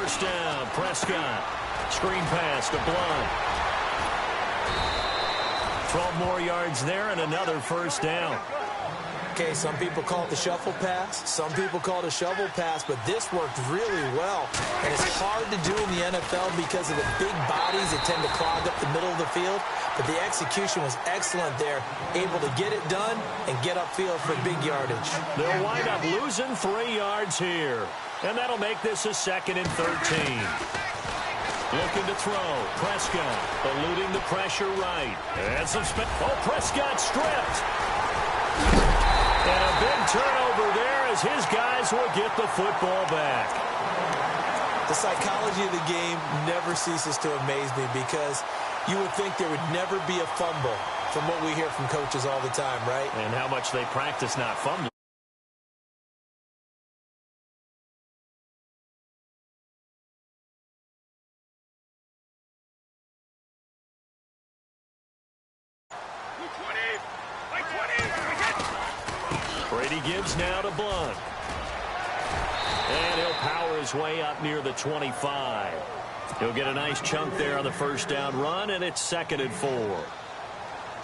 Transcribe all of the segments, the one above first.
first down. Prescott. Screen pass to Blunt. 12 more yards there and another first down. Okay, some people call it the shuffle pass. Some people call it a shovel pass, but this worked really well. And it's hard to do in the NFL because of the big bodies that tend to clog up the middle of the field. But the execution was excellent there, able to get it done and get upfield for big yardage. They'll wind up losing 3 yards here. And that'll make this a 2nd and 13. Looking to throw. Prescott eluding the pressure right. And some Prescott stripped. And a big turnover there as his guys will get the football back. The psychology of the game never ceases to amaze me because you would think there would never be a fumble from what we hear from coaches all the time, right? And how much they practice not fumbling. Brady gives now to Blunt. And he'll power his way up near the 25. He'll get a nice chunk there on the first down run, and it's 2nd and 4. Well,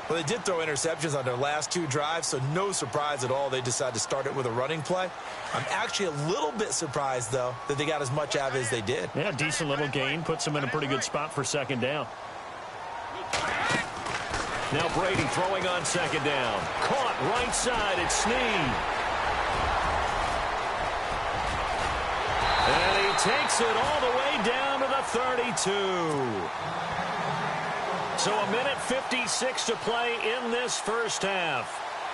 they did throw interceptions on their last 2 drives, so no surprise at all they decided to start it with a running play. I'm actually a little bit surprised, though, that they got as much out of it as they did. Yeah, decent little gain. Puts them in a pretty good spot for 2nd down. Now Brady throwing on 2nd down. Caught right side. It's Snead. And he takes it all the way down to the 32. So 1:56 to play in this first half.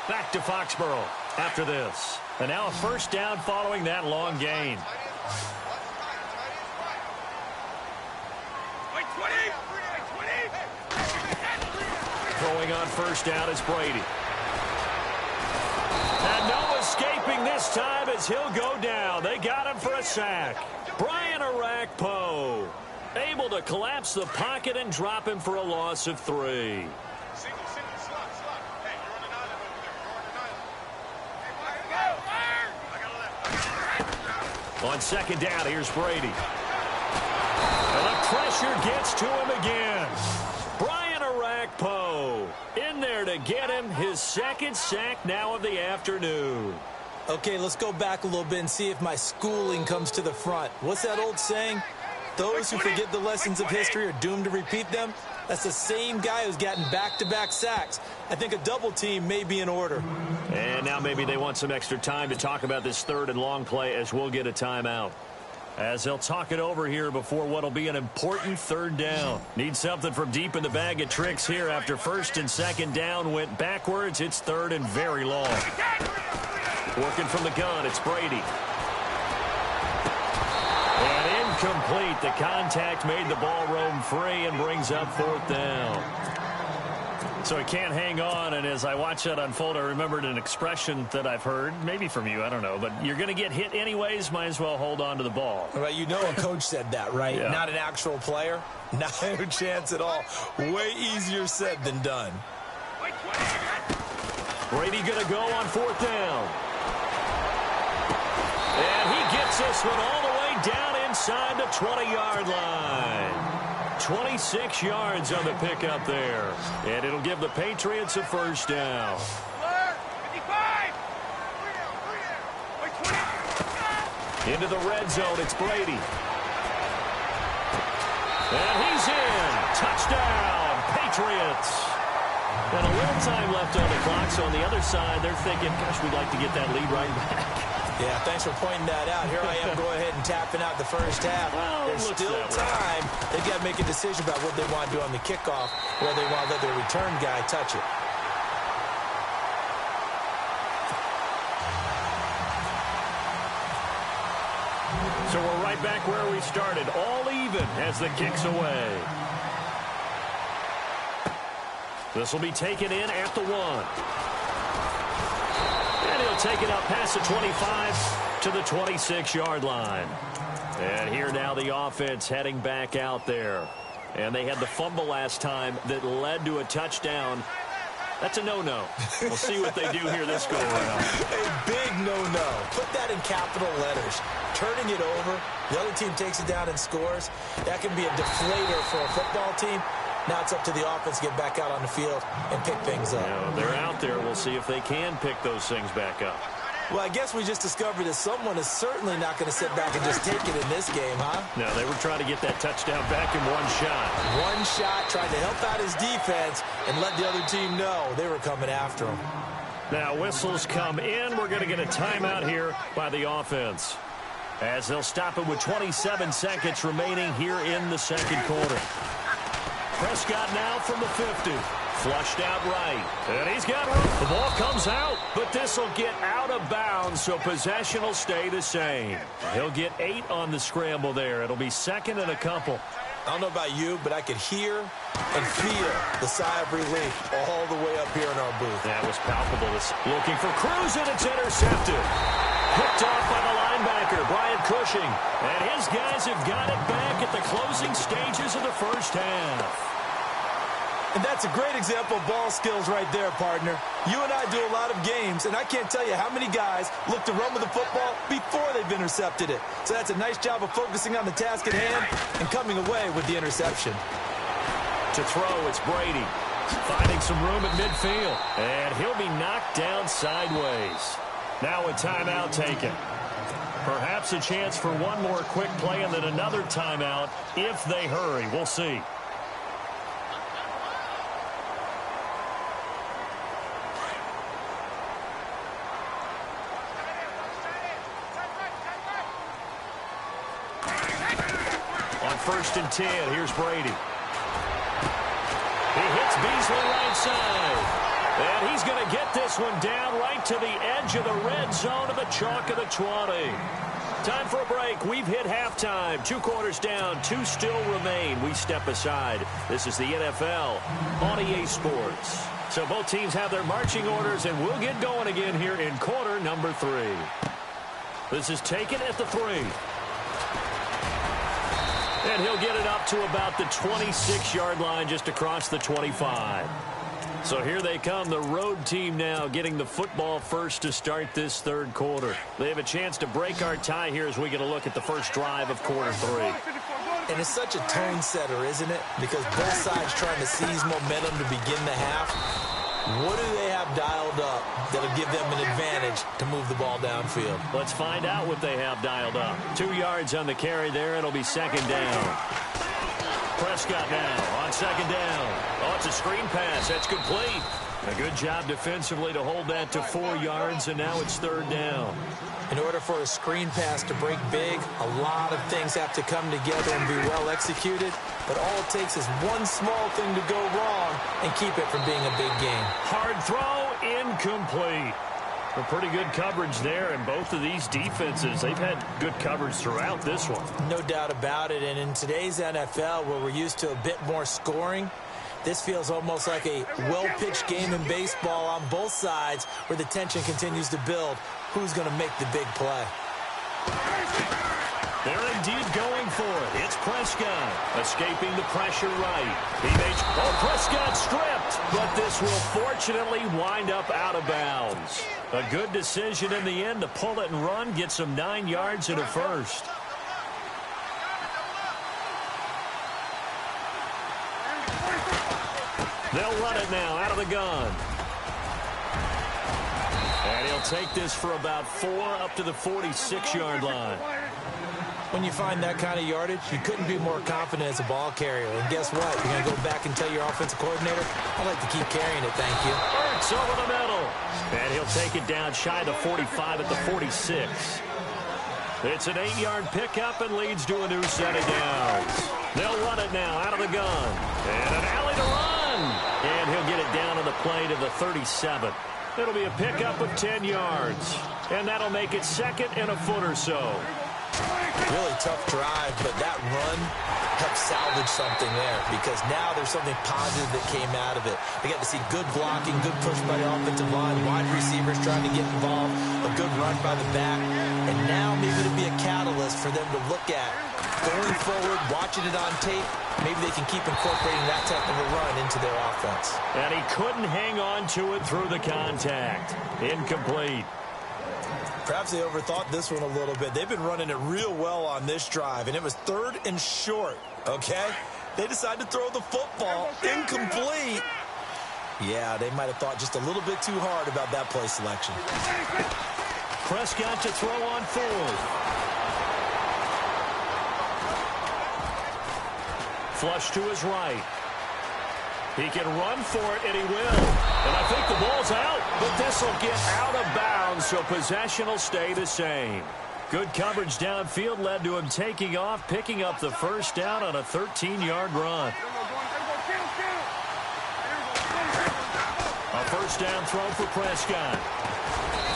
Back to Foxborough after this. And now a first down following that long gain. Throwing on first down is Brady. And no escaping this time as he'll go down. They got him for a sack. Brian Arakpo able to collapse the pocket and drop him for a loss of 3. On 2nd down, here's Brady. And the pressure gets to him again. Brian Arakpo in there to get him his 2nd sack now of the afternoon. Okay, let's go back a little bit and see if my schooling comes to the front. What's that old saying? Those who forget the lessons of history are doomed to repeat them. That's the same guy who's gotten back-to-back sacks. I think a double team may be in order. And now maybe they want some extra time to talk about this 3rd and long play as we'll get a timeout. As they'll talk it over here before what'll be an important 3rd down. Need something from deep in the bag of tricks here after 1st and 2nd down went backwards. It's 3rd and very long. Working from the gun, it's Brady. And incomplete. The contact made the ball roam free and brings up 4th down. So he can't hang on, and as I watch that unfold, I remembered an expression that I've heard, maybe from you, I don't know, but you're going to get hit anyways, might as well hold on to the ball. Right, you know a coach said that, right? Yeah. Not an actual player. Not a chance at all. Way easier said than done. Brady going to go on 4th down. And he gets this one all the way down inside the 20-yard line. 26 yards on the pickup there. And it'll give the Patriots a first down. Into the red zone, it's Brady. And he's in. Touchdown, Patriots. And a little time left on the clock, so on the other side, they're thinking, gosh, we'd like to get that lead right back. Yeah, thanks for pointing that out. Here I am, go ahead and tapping out the first half. Well, there's still time. They've got to make a decision about what they want to do on the kickoff, or they want to let their return guy touch it. So we're right back where we started, all even as the kick's away. This will be taken in at the 1. And he'll take it up past the 25 to the 26-yard line. And here now the offense heading back out there. And they had the fumble last time that led to a touchdown. That's a no-no. We'll see what they do here this go-around. A big no-no. Put that in capital letters. Turning it over The other team takes it down and scores. That can be a deflator for a football team. Now it's up to the offense to get back out on the field and pick things up. They're out there. We'll see if they can pick those things back up. Well, I guess we just discovered that someone is certainly not going to sit back and just take it in this game, huh? No, they were trying to get that touchdown back in one shot. One shot, tried to help out his defense and let the other team know they were coming after him. Now whistles come in. We're going to get a timeout here by the offense, as they'll stop it with 27 seconds remaining here in the second quarter. Prescott now from the 50. Flushed out right. And he's got room. The ball comes out, but this will get out of bounds, so possession will stay the same. He'll get 8 on the scramble there. It'll be second and a couple. I don't know about you, but I could hear and feel the sigh of relief all the way up here in our booth. That was palpable. Looking for Cruz, and it's intercepted. Picked off by the linebacker, Brian Cushing. And his guys have got it back at the closing stages of the first half. And that's a great example of ball skills right there, partner. You and I do a lot of games, and I can't tell you how many guys look to run with the football before they've intercepted it. So that's a nice job of focusing on the task at hand and coming away with the interception. To throw, it's Brady. Finding some room at midfield. And he'll be knocked down sideways. Now a timeout taken. Perhaps a chance for one more quick play and then another timeout if they hurry. We'll see. On 1st and 10, here's Brady. He hits Beasley right side. And he's going to get this one down right to the edge of the red zone of the chalk of the 20. Time for a break. We've hit halftime. 2 quarters down, 2 still remain. We step aside. This is the NFL on EA Sports. So both teams have their marching orders, and we'll get going again here in quarter number 3. This is taken at the 3. And he'll get it up to about the 26-yard line, just across the 25. So here they come, the road team now getting the football first to start this third quarter. They have a chance to break our tie here as we get a look at the first drive of quarter 3. And it's such a tone setter, isn't it? Because both sides trying to seize momentum to begin the half. What do they have dialed up that'll give them an advantage to move the ball downfield? Let's find out what they have dialed up. 2 yards on the carry there. It'll be second down. Prescott now on second down. Oh, it's a screen pass. That's complete. A good job defensively to hold that to 4 yards, and now it's third down. In order for a screen pass to break big, a lot of things have to come together and be well executed. But all it takes is one small thing to go wrong and keep it from being a big game. Hard throw, incomplete. A pretty good coverage there, and both of these defenses, they've had good coverage throughout this one. No doubt about it, and in today's NFL, where we're used to a bit more scoring, this feels almost like a well-pitched game in baseball on both sides where the tension continues to build. Who's going to make the big play? They're indeed going for it. It's Prescott escaping the pressure right. Prescott stripped, but this will fortunately wind up out of bounds. A good decision in the end to pull it and run, get some 9 yards and a first. They'll run it now out of the gun. And he'll take this for about 4 up to the 46-yard line. When you find that kind of yardage, you couldn't be more confident as a ball carrier. And guess what? You're going to go back and tell your offensive coordinator, I'd like to keep carrying it, thank you. Hurts over the middle. And he'll take it down shy of the 45 at the 46. It's an 8-yard pickup and leads to a new set of downs. They'll run it now out of the gun. And an alley to run. And he'll get it down on the play to the 37. It'll be a pickup of 10 yards. And that'll make it second and a foot or so. Really tough drive, but that run helped salvage something there because now there's something positive that came out of it. They got to see good blocking, good push by the offensive line, wide receivers trying to get involved, a good run by the back, and now maybe it'll be a catalyst for them to look at going forward, watching it on tape. Maybe they can keep incorporating that type of a run into their offense. And he couldn't hang on to it through the contact. Incomplete. Perhaps they overthought this one a little bit. They've been running it real well on this drive, and it was 3rd and short, okay? They decided to throw the football. Incomplete. Yeah, they might have thought just a little bit too hard about that play selection. Prescott to throw on 4th. Flush to his right. He can run for it, and he will. And I think the ball's out, but this will get out of bounds, so possession will stay the same. Good coverage downfield led to him taking off, picking up the first down on a 13-yard run. A first down throw for Prescott.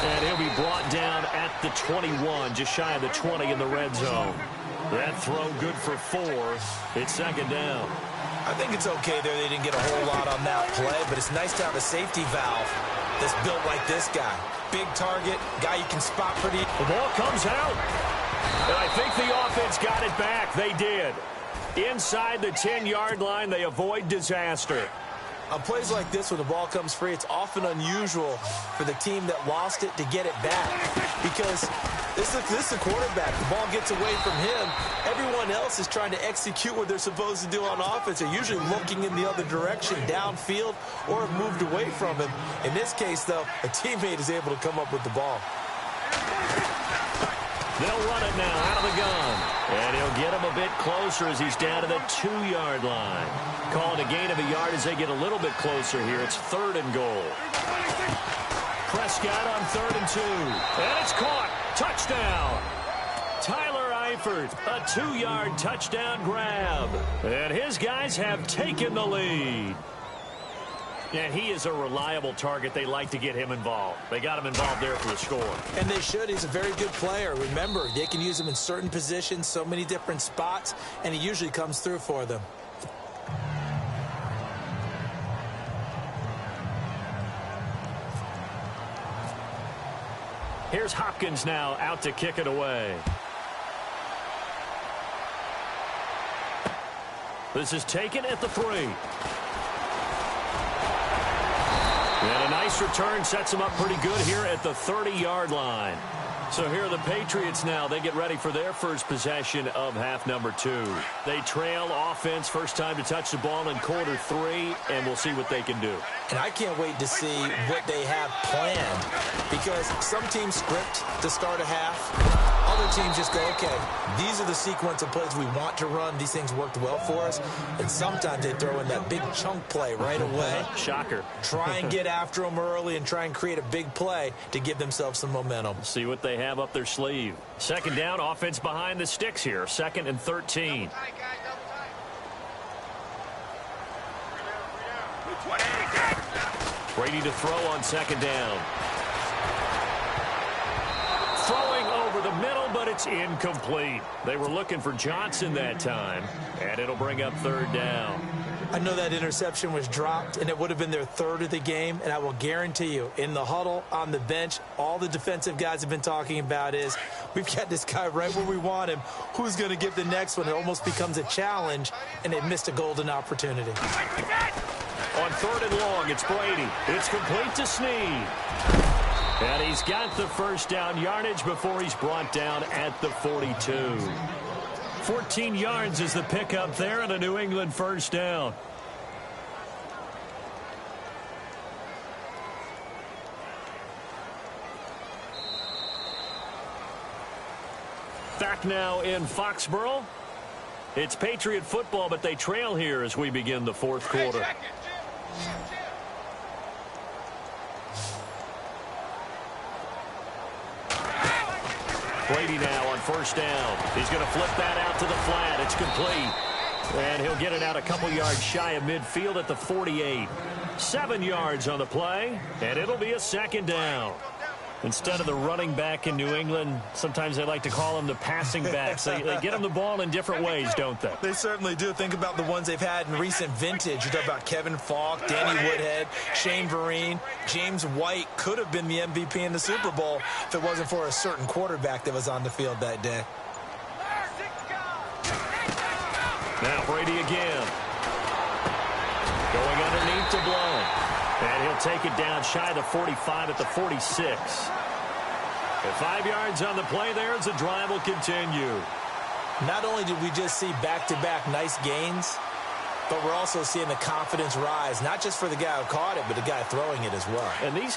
And he'll be brought down at the 21, just shy of the 20 in the red zone. That throw good for 4. It's 2nd down. I think it's okay there. They didn't get a whole lot on that play, but it's nice to have a safety valve that's built like this guy. Big target, guy you can spot pretty. The ball comes out. And I think the offense got it back. They did. Inside the 10-yard line, they avoid disaster. On plays like this, when the ball comes free, it's often unusual for the team that lost it to get it back. Because this is the quarterback. The ball gets away from him. Everyone else is trying to execute what they're supposed to do on offense. They're usually looking in the other direction, downfield, or have moved away from him. In this case, though, a teammate is able to come up with the ball. They'll run it now out of the gun. And he'll get him a bit closer as he's down to the 2-yard line. Calling a gain of a yard as they get a little bit closer here. It's 3rd and goal. Prescott on 3rd and 2. And it's caught. Touchdown. Tyler Eifert, a 2-yard touchdown grab. And his guys have taken the lead. And he is a reliable target. They like to get him involved. They got him involved there for the score. And they should. He's a very good player. Remember, they can use him in certain positions, so many different spots, and he usually comes through for them. Here's Hopkins now out to kick it away. This is taken at the 3. And a nice return sets them up pretty good here at the 30-yard line. So here are the Patriots now. They get ready for their first possession of half number 2. They trail offense, first time to touch the ball in quarter 3, and we'll see what they can do. And I can't wait to see what they have planned, because some teams script to start a half. Other teams just go, okay, these are the sequence of plays we want to run. These things worked well for us. And sometimes they throw in that big chunk play right away. Shocker. Try and get after them early and try and create a big play to give themselves some momentum. See what they have up their sleeve. 2nd down, offense behind the sticks here. 2nd and 13. Brady to throw on 2nd down. Throwing over the middle, but it's incomplete. They were looking for Johnson that time, and it'll bring up 3rd down. I know that interception was dropped, and it would have been their 3rd of the game, and I will guarantee you, in the huddle, on the bench, all the defensive guys have been talking about is, we've got this guy right where we want him. Who's going to get the next one? It almost becomes a challenge, and they missed a golden opportunity. On 3rd and long, it's Brady. It's complete to Snead. And he's got the first down yardage before he's brought down at the 42. 14 yards is the pickup there and a New England first down. Back now in Foxborough. It's Patriot football, but they trail here as we begin the 4th quarter. Brady now on first down. He's going to flip that out to the flat. It's complete. And he'll get it out a couple yards shy of midfield at the 48. 7 yards on the play, and it'll be a 2nd down. Instead of the running back in New England, sometimes they like to call them the passing backs. They get them the ball in different ways, don't they? They certainly do. Think about the ones they've had in recent vintage. You talk about Kevin Falk, Danny Woodhead, Shane Vereen. James White could have been the MVP in the Super Bowl if it wasn't for a certain quarterback that was on the field that day. Now Brady again. Going underneath to Blount. And he'll take it down shy of the 45 at the 46. And 5 yards on the play there as the drive will continue. Not only did we just see back-to-back nice gains, but we're also seeing the confidence rise, not just for the guy who caught it, but the guy throwing it as well. And these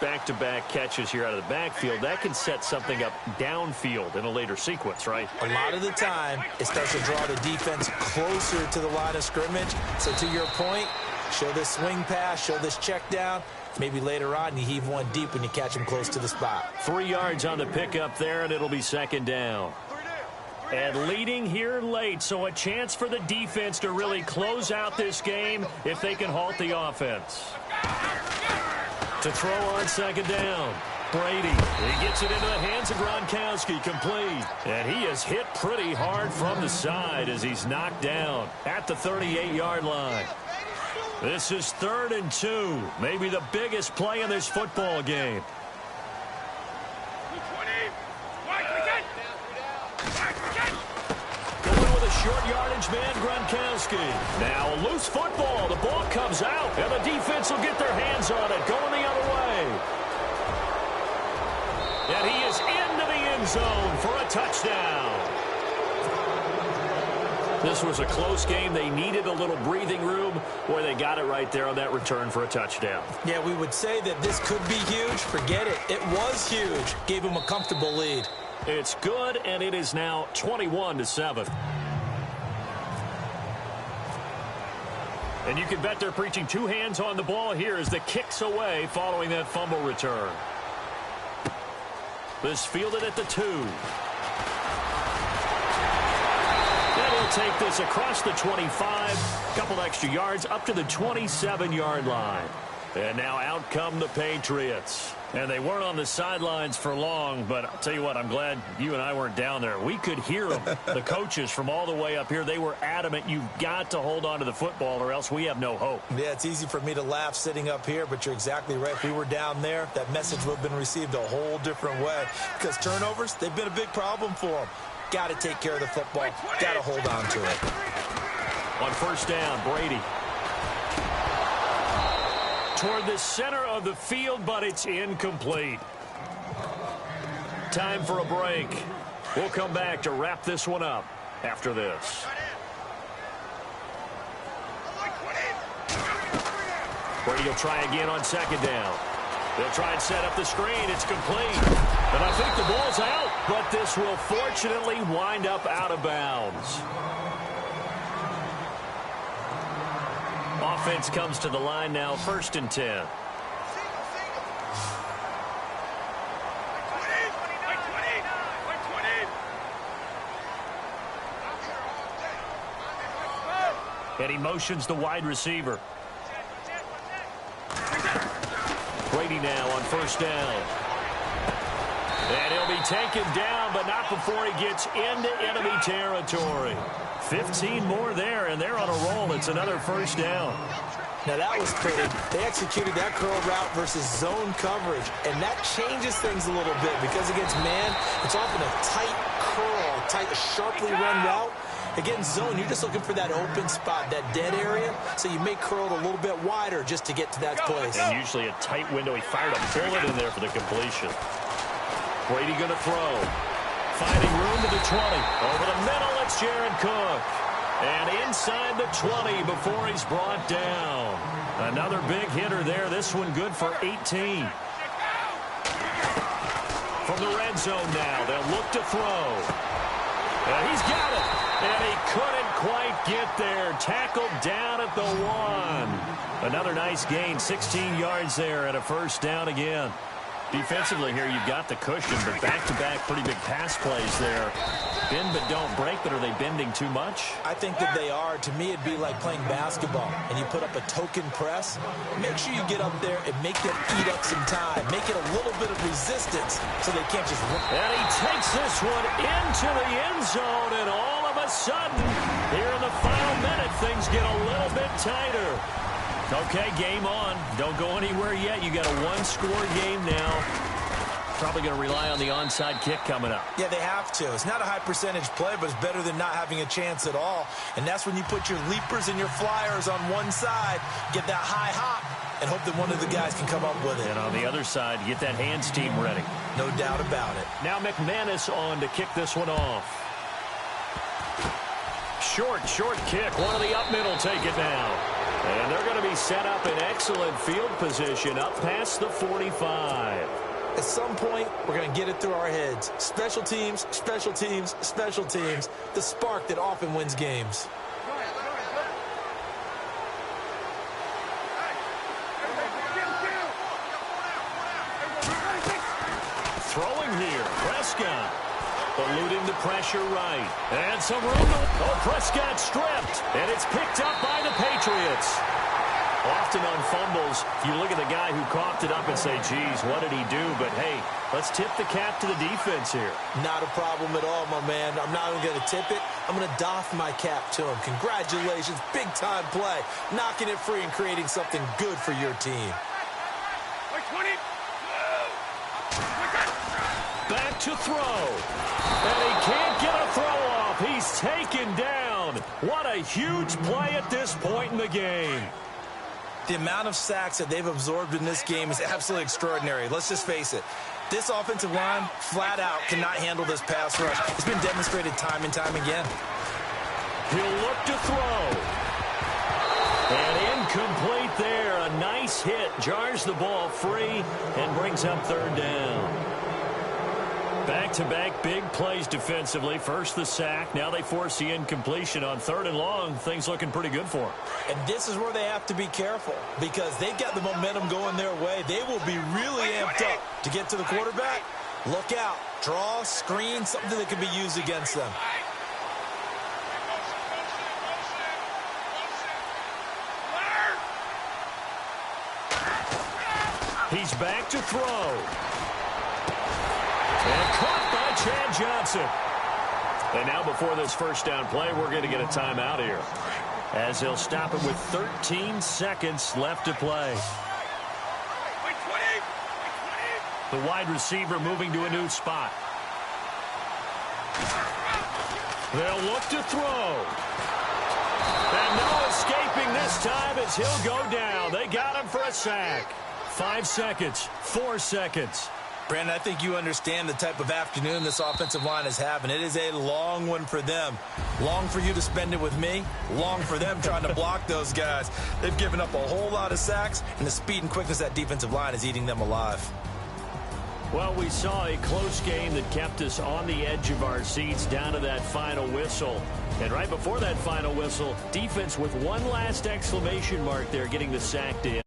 back-to-back catches here out of the backfield, that can set something up downfield in a later sequence, right? A lot of the time, it starts to draw the defense closer to the line of scrimmage. So to your point, show this swing pass, show this check down. Maybe later on you heave one deep when you catch him close to the spot. 3 yards on the pickup there, and it'll be second down. And leading here late, so a chance for the defense to really close out this game if they can halt the offense. To throw on second down, Brady. He gets it into the hands of Gronkowski, complete. And he is hit pretty hard from the side as he's knocked down at the 38-yard line. This is 3rd and 2, maybe the biggest play in this football game. Short yardage man, Gronkowski. Now a loose football. The ball comes out, and the defense will get their hands on it, going the other way. And he is into the end zone for a touchdown. This was a close game. They needed a little breathing room. Boy, they got it right there on that return for a touchdown. Yeah, we would say that this could be huge. Forget it. It was huge. Gave him a comfortable lead. It's good, and it is now 21-7. And you can bet they're preaching 2 hands on the ball here as the kick's away following that fumble return. This fielded at the 2. And he'll take this across the 25. Couple extra yards up to the 27-yard line. And now out come the Patriots. And they weren't on the sidelines for long, but I'll tell you what, I'm glad you and I weren't down there. We could hear them, the coaches from all the way up here. They were adamant, you've got to hold on to the football or else we have no hope. Yeah, it's easy for me to laugh sitting up here, but you're exactly right. If we were down there, that message would have been received a whole different way. Because turnovers, they've been a big problem for them. Got to take care of the football. Got to hold on to it. On first down, Brady. Toward the center of the field, but it's incomplete. Time for a break. We'll come back to wrap this one up after this. Brady will try again on second down. They'll try and set up the screen. It's complete. And I think the ball's out, but this will fortunately wind up out of bounds. Offense comes to the line now, 1st and 10. And he motions the wide receiver. Brady now on first down. And he'll be taken down, but not before he gets into enemy territory. 15 more there, and they're on a roll. It's another first down. Now, that was pretty. They executed that curl route versus zone coverage, and that changes things a little bit because against man, it's often a tight curl, tight, sharply run route. Against zone, you're just looking for that open spot, that dead area, so you may curl it a little bit wider just to get to that place. And usually a tight window. He fired a bullet in there for the completion. Brady going to throw. Finding room to the 20. Over the middle, it's Jared Cook. And inside the 20 before he's brought down. Another big hitter there. This one good for 18. From the red zone now, they'll look to throw. And he's got it. And he couldn't quite get there. Tackled down at the 1. Another nice gain, 16 yards there, and a first down again. Defensively here, you've got the cushion, but back-to-back pretty big pass plays there. Bend but don't break, but are they bending too much? I think that they are. To me, it'd be like playing basketball, and you put up a token press. Make sure you get up there and make them eat up some time. Make it a little bit of resistance so they can't just run. And he takes this one into the end zone, and all of a sudden, here in the final minute, things get a little bit tighter. Okay, game on. Don't go anywhere yet. You got a one-score game now. Probably going to rely on the onside kick coming up. Yeah, they have to. It's not a high percentage play, but it's better than not having a chance at all. And that's when you put your leapers and your flyers on one side, get that high hop, and hope that one of the guys can come up with it. And on the other side, get that hands team ready. No doubt about it. Now McManus on to kick this one off. Short kick. One of the up middle take it now. And they're going to be set up in excellent field position up past the 45. At some point, we're going to get it through our heads. Special teams, special teams, special teams. The spark that often wins games. Throwing here, Prescott. Eluding the pressure right. And some room to... Oh, Prescott stripped. And it's picked up by the Patriots. Often on fumbles, you look at the guy who coughed it up and say, geez, what did he do? But, hey, let's tip the cap to the defense here. Not a problem at all, my man. I'm not even going to tip it. I'm going to doff my cap to him. Congratulations. Big-time play. Knocking it free and creating something good for your team. Back to throw. And he can't get a throw off. He's taken down. What a huge play at this point in the game. The amount of sacks that they've absorbed in this game is absolutely extraordinary. Let's just face it. This offensive line, flat out, cannot handle this pass rush. It's been demonstrated time and time again. He'll look to throw. And incomplete there. A nice hit. Jars the ball free and brings up third down. Back-to-back big plays defensively. First the sack. Now they force the incompletion on third and long. Things looking pretty good for them. And this is where they have to be careful because they've got the momentum going their way. They will be really amped up to get to the quarterback. Look out. Draw, screen, something that can be used against them. He's back to throw. And caught by Chad Johnson. And now before this first down play, we're going to get a timeout here, as they'll stop it with 13 seconds left to play. The wide receiver moving to a new spot. They'll look to throw. And no escaping this time as he'll go down. They got him for a sack. 5 seconds, 4 seconds. Brandon, I think you understand the type of afternoon this offensive line is having. It is a long one for them. Long for you to spend it with me. Long for them trying to block those guys. They've given up a whole lot of sacks, and the speed and quickness of that defensive line is eating them alive. Well, we saw a close game that kept us on the edge of our seats down to that final whistle. And right before that final whistle, defense with one last exclamation mark there getting the sack in.